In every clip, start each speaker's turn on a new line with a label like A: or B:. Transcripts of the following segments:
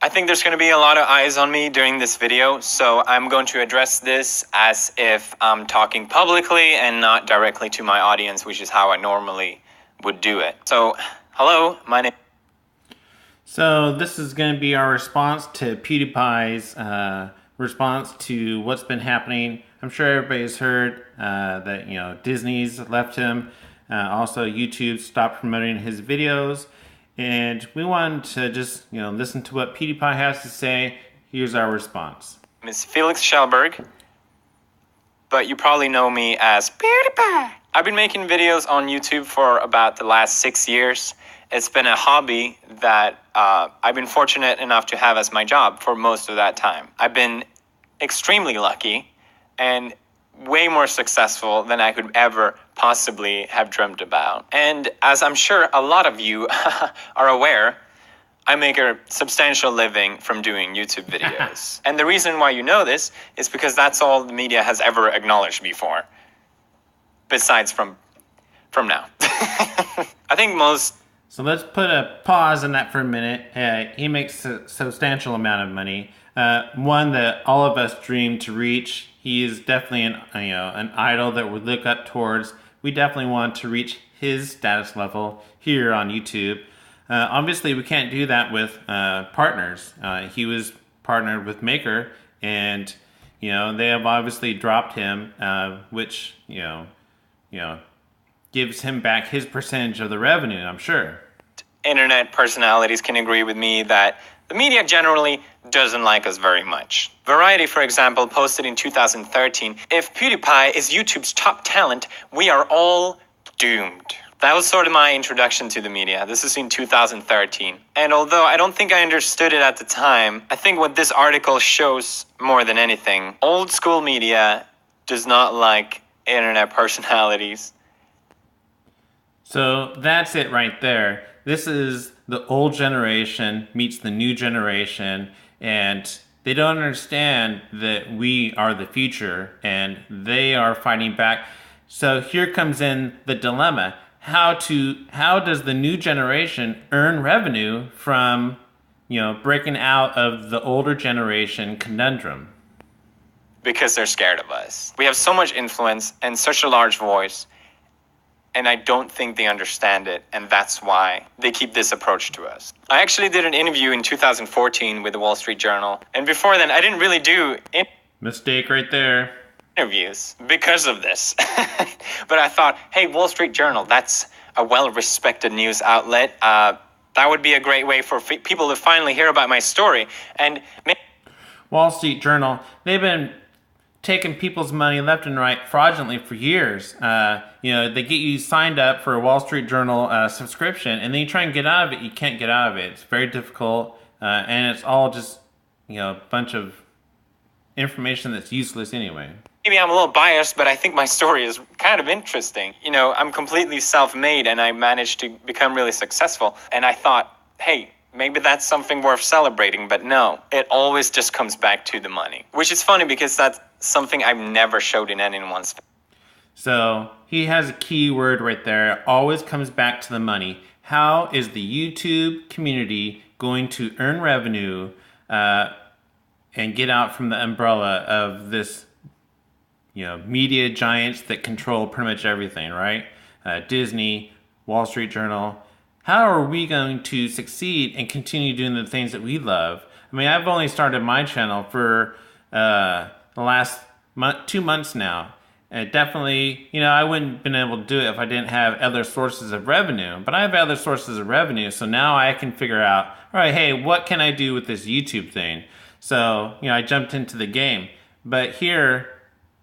A: I think there's going to be a lot of eyes on me during this video, so I'm going to address this as if I'm talking publicly and not directly to my audience, which is how I normally would do it. So, hello, my name...
B: So this is going to be our response to PewDiePie's response to what's been happening. I'm sure everybody's heard that Disney's left him. Also, YouTube stopped promoting his videos. And we wanted to just, listen to what PewDiePie has to say. Here's our response.
A: Miss Felix Schellberg, but you probably know me as Pewdiepie. I've been making videos on YouTube for about the last 6 years. It's been a hobby that I've been fortunate enough to have as my job for most of that time. I've been extremely lucky and way more successful than I could ever possibly have dreamt about. And as I'm sure a lot of you are aware, I make a substantial living from doing YouTube videos. And the reason why you know this is because that's all the media has ever acknowledged before. Besides from now. I think most...
B: So let's put a pause on that for a minute. He makes a substantial amount of money. One that all of us dream to reach. He is definitely an idol that we look up towards. We definitely want to reach his status level here on YouTube. Obviously, we can't do that with partners. He was partnered with Maker, and they have obviously dropped him, which gives him back his percentage of the revenue, I'm sure.
A: Internet personalities can agree with me that the media generally doesn't like us very much. Variety, for example, posted in 2013, "If PewDiePie is YouTube's top talent, we are all doomed." That was sort of my introduction to the media. This is in 2013. And although I don't think I understood it at the time, I think what this article shows more than anything, old school media does not like internet personalities.
B: So that's it right there. This is the old generation meets the new generation, and they don't understand that we are the future, and they are fighting back. So here comes in the dilemma. How does the new generation earn revenue from, breaking out of the older generation conundrum?
A: Because they're scared of us. We have so much influence and such a large voice, and I don't think they understand it, and that's why they keep this approach to us. I actually did an interview in 2014 with the Wall Street Journal, and before then I didn't really do
B: mistake right there.
A: Interviews because of this. But I thought, hey, Wall Street Journal, that's a well-respected news outlet. That would be a great way for people to finally hear about my story. And
B: Wall Street Journal, they've been taking people's money left and right fraudulently for years. They get you signed up for a Wall Street Journal subscription, and then you try and get out of it. You can't get out of it. It's very difficult, and it's all just a bunch of information that's useless anyway.
A: Maybe I'm a little biased, but I think my story is kind of interesting. I'm completely self-made, and I managed to become really successful. And I thought, hey, maybe that's something worth celebrating, but no, it always just comes back to the money. Which is funny because that's something I've never showed in anyone's face.
B: So he has a key word right there. It always comes back to the money. How is the YouTube community going to earn revenue and get out from the umbrella of this, media giants that control pretty much everything, right? Disney, Wall Street Journal. How are we going to succeed and continue doing the things that we love? I mean, I've only started my channel for the last 2 months now. And definitely, I wouldn't have been able to do it if I didn't have other sources of revenue. But I have other sources of revenue, so now I can figure out, all right, hey, what can I do with this YouTube thing? So, I jumped into the game. But here,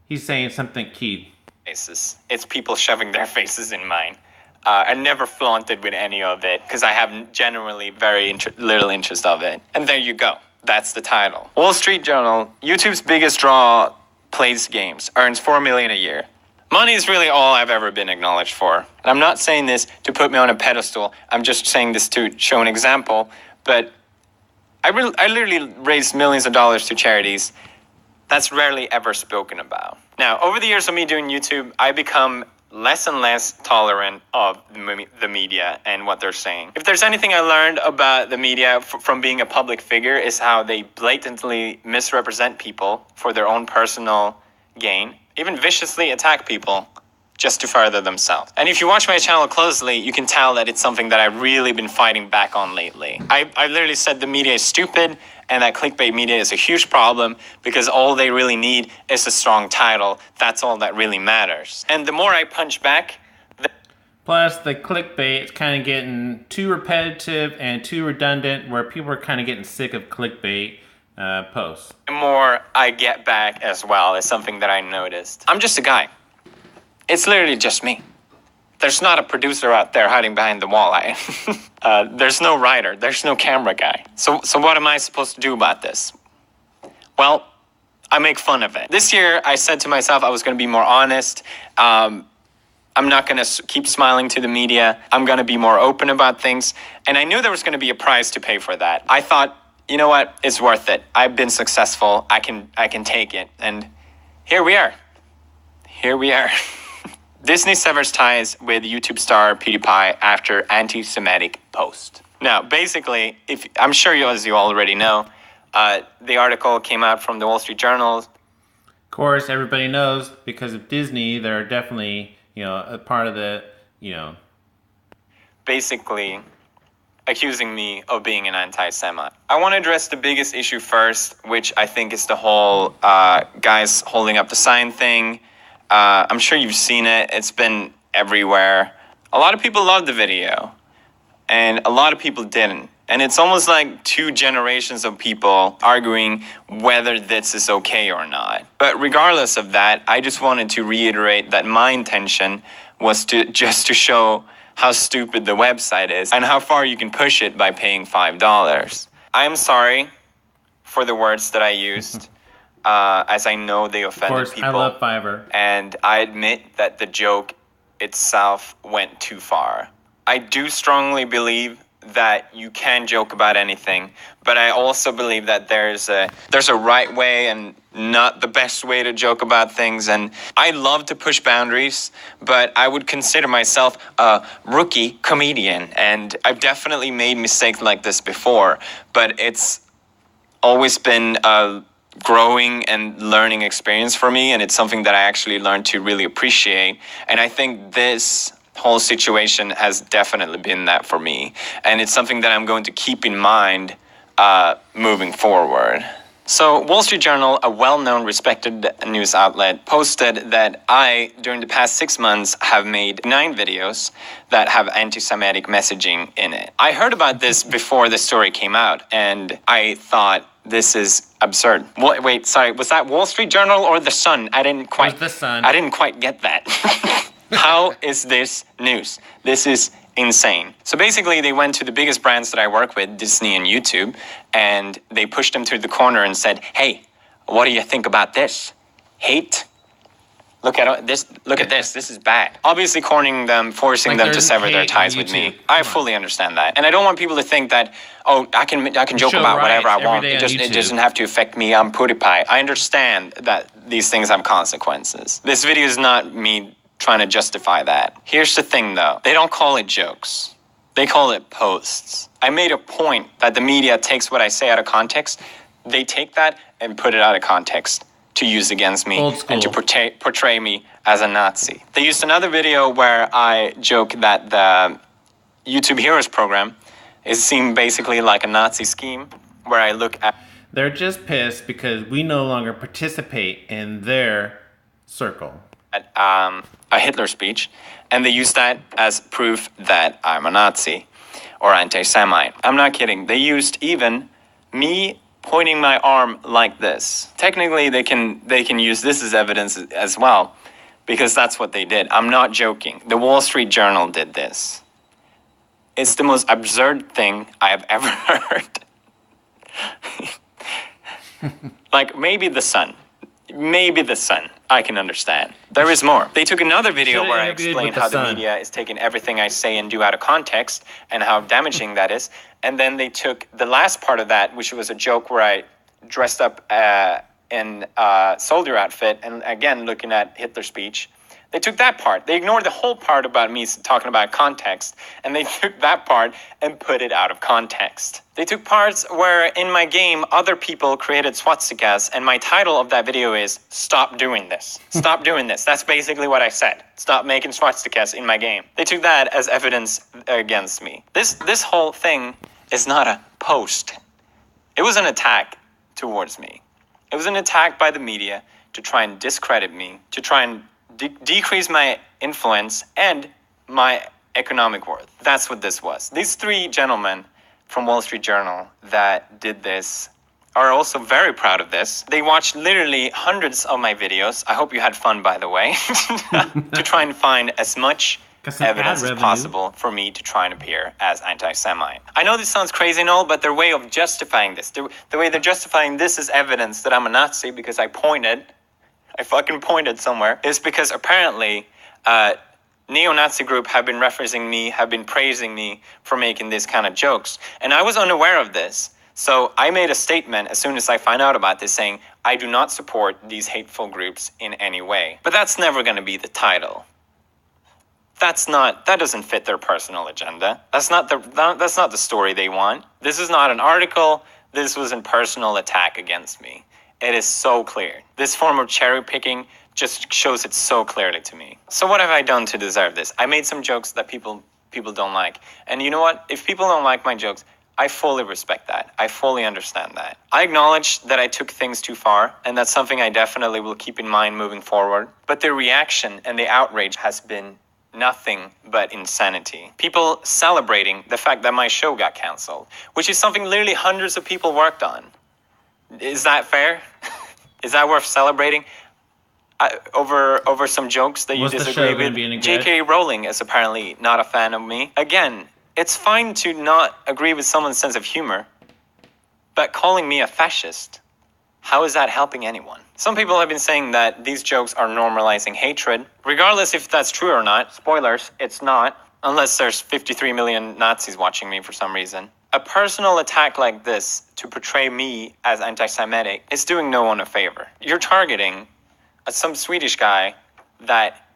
B: he's saying something key.
A: It's people shoving their faces in mine. I never flaunted with any of it because I have generally very little interest of it. And there you go. That's the title. Wall Street Journal, YouTube's biggest draw, plays games, earns $4 million a year. Money is really all I've ever been acknowledged for. And I'm not saying this to put me on a pedestal. I'm just saying this to show an example. But I literally raised millions of dollars to charities. That's rarely ever spoken about. Now, over the years of me doing YouTube, I become less and less tolerant of the media and what they're saying. If there's anything I learned about the media from being a public figure, is how they blatantly misrepresent people for their own personal gain, even viciously attack people just to further themselves. And if you watch my channel closely, you can tell that it's something that I've really been fighting back on lately. I literally said the media is stupid and that clickbait media is a huge problem because all they really need is a strong title. That's all that really matters. And the more I punch back,
B: plus the clickbait is kind of getting too repetitive and too redundant, where people are kind of getting sick of clickbait posts.
A: The more I get back as well is something that I noticed. I'm just a guy. It's literally just me. There's not a producer out there hiding behind the wall. There's no writer. There's no camera guy. So what am I supposed to do about this? Well, I make fun of it. This year, I said to myself I was going to be more honest. I'm not going to keep smiling to the media. I'm going to be more open about things. And I knew there was going to be a price to pay for that. I thought, you know what? It's worth it. I've been successful. I can take it. And here we are. Here we are. Disney severs ties with YouTube star Pewdiepie after anti-Semitic post. Now, basically, I'm sure as you already know, the article came out from the Wall Street Journal.
B: Of course, everybody knows because of Disney, they're definitely, a part of the,
A: basically accusing me of being an anti-Semite. I want to address the biggest issue first, which I think is the whole guys holding up the sign thing. I'm sure you've seen it. It's been everywhere. A lot of people loved the video, and a lot of people didn't. And it's almost like two generations of people arguing whether this is okay or not. But regardless of that, I just wanted to reiterate that my intention was just to show how stupid the website is and how far you can push it by paying $5. I am sorry for the words that I used. As I know they offended people.
B: I love Fiverr.
A: And I admit that the joke itself went too far. I do strongly believe that you can joke about anything, but I also believe that there's a right way and not the best way to joke about things. And I love to push boundaries, but I would consider myself a rookie comedian. And I've definitely made mistakes like this before, but it's always been a growing and learning experience for me, and it's something that I actually learned to really appreciate. And I think this whole situation has definitely been that for me, and it's something that I'm going to keep in mind moving forward. So Wall Street Journal, a well-known, respected news outlet, posted that I, during the past 6 months, have made 9 videos that have anti-Semitic messaging in it. I heard about this before the story came out, and I thought, this is absurd. Wait, sorry, was that Wall Street Journal or The Sun? I didn't quite.
B: It was The Sun.
A: I didn't quite get that. How is this news? This is insane. So basically, they went to the biggest brands that I work with, Disney and YouTube, and they pushed them to the corner and said, "Hey, what do you think about this? Hate? Look at this. Look at this. This is bad." Obviously, cornering them, forcing them to sever their ties with me. I fully understand that, and I don't want people to think that, oh, I can joke about whatever I want. It doesn't have to affect me. I'm Pewdiepie. I understand that these things have consequences. This video is not me trying to justify that. Here's the thing, though. They don't call it jokes. They call it posts. I made a point that the media takes what I say out of context. They take that and put it out of context to use against me and to portray me as a Nazi. They used another video where I joke that the YouTube Heroes program is seen basically like a Nazi scheme, where I look at...
B: They're just pissed because we no longer participate in their circle.
A: At a Hitler speech, and they use that as proof that I'm a Nazi or anti-Semite. I'm not kidding. They used even me pointing my arm like this. Technically, they can use this as evidence as well, because that's what they did. I'm not joking. The Wall Street Journal did this. It's the most absurd thing I have ever heard. Like, maybe the Sun. Maybe the Sun. I can understand. There is more. They took another video where I explained how the media is taking everything I say and do out of context and how damaging that is. And then they took the last part of that, which was a joke where I dressed up in a soldier outfit and, again, looking at Hitler's speech. They took that part. They ignored the whole part about me talking about context, and they took that part and put it out of context. They took parts where in my game other people created swastikas, and my title of that video is "Stop doing this." Stop doing this. That's basically what I said. Stop making swastikas in my game. They took that as evidence against me. This whole thing is not a post. It was an attack towards me. It was an attack by the media to try and discredit me, to try and decrease my influence and my economic worth. That's what this was. These three gentlemen from Wall Street Journal that did this are also very proud of this. They watched literally hundreds of my videos. I hope you had fun, by the way, to try and find as much evidence as possible for me to try and appear as anti-Semite. I know this sounds crazy and all, but their way of justifying this, the way they're justifying this as evidence that I'm a Nazi because I fucking pointed somewhere, is because apparently neo-Nazi group have been referencing me, have been praising me for making these kind of jokes. And I was unaware of this. So I made a statement as soon as I found out about this saying, I do not support these hateful groups in any way. But that's never going to be the title. That doesn't fit their personal agenda. That's not the story they want. This is not an article. This was a personal attack against me. It is so clear. This form of cherry picking just shows it so clearly to me. So what have I done to deserve this? I made some jokes that people don't like. And you know what? If people don't like my jokes, I fully respect that. I fully understand that. I acknowledge that I took things too far, and that's something I definitely will keep in mind moving forward. But the reaction and the outrage has been nothing but insanity. People celebrating the fact that my show got canceled, which is something literally hundreds of people worked on. Is that fair? Is that worth celebrating? Over some jokes that you disagree with? J.K. Rowling is apparently not a fan of me. Again, it's fine to not agree with someone's sense of humor, but calling me a fascist, how is that helping anyone? Some people have been saying that these jokes are normalizing hatred. Regardless if that's true or not, spoilers, it's not, unless there's 53 million Nazis watching me for some reason. A personal attack like this to portray me as anti-Semitic is doing no one a favor. You're targeting some Swedish guy that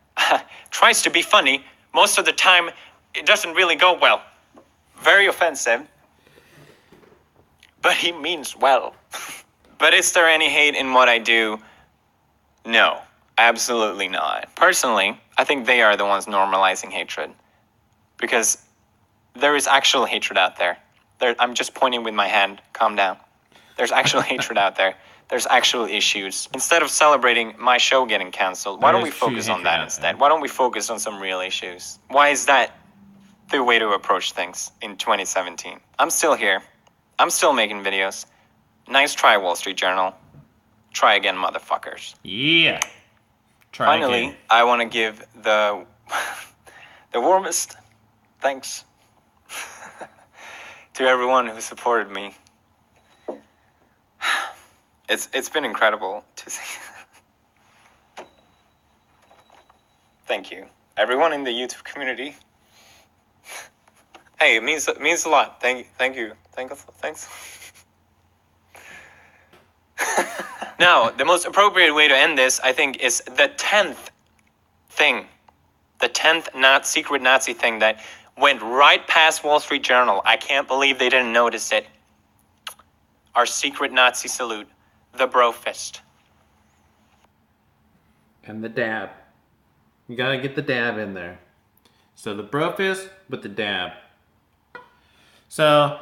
A: tries to be funny. Most of the time, it doesn't really go well. Very offensive. But he means well. But is there any hate in what I do? No, absolutely not. Personally, I think they are the ones normalizing hatred. Because there is actual hatred out there. I'm just pointing with my hand. Calm down. There's actual hatred out there. There's actual issues. Instead of celebrating my show getting canceled, why don't we focus on that instead? Why don't we focus on some real issues? Why is that the way to approach things in 2017? I'm still here. I'm still making videos. Nice try, Wall Street Journal. Try again, motherfuckers.
B: Yeah.
A: Finally,
B: again.
A: I want to give the warmest thanks to everyone who supported me. It's been incredible to see. Thank you, everyone in the YouTube community. Hey, it means a lot. Thank you. Thanks. Now, the most appropriate way to end this, I think, is the 10th thing. The 10th secret Nazi thing that went right past Wall Street Journal. I can't believe they didn't notice it. Our secret Nazi salute. The bro fist.
B: And the dab. You gotta get the dab in there. So the bro fist with the dab. So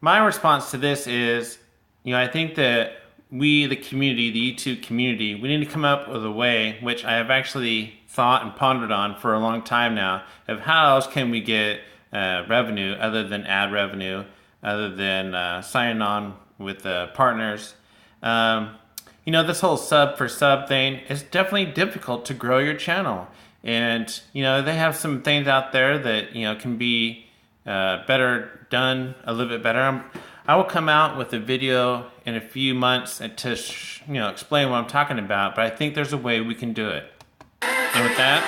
B: my response to this is, I think that we, the community, the YouTube community, we need to come up with a way, which I have actually thought and pondered on for a long time now, of how else can we get revenue other than ad revenue, other than signing on with partners. This whole sub for sub thing is definitely difficult to grow your channel. And, they have some things out there that, can be better done a little bit better. I will come out with a video in a few months to, explain what I'm talking about, but I think there's a way we can do it. And with that,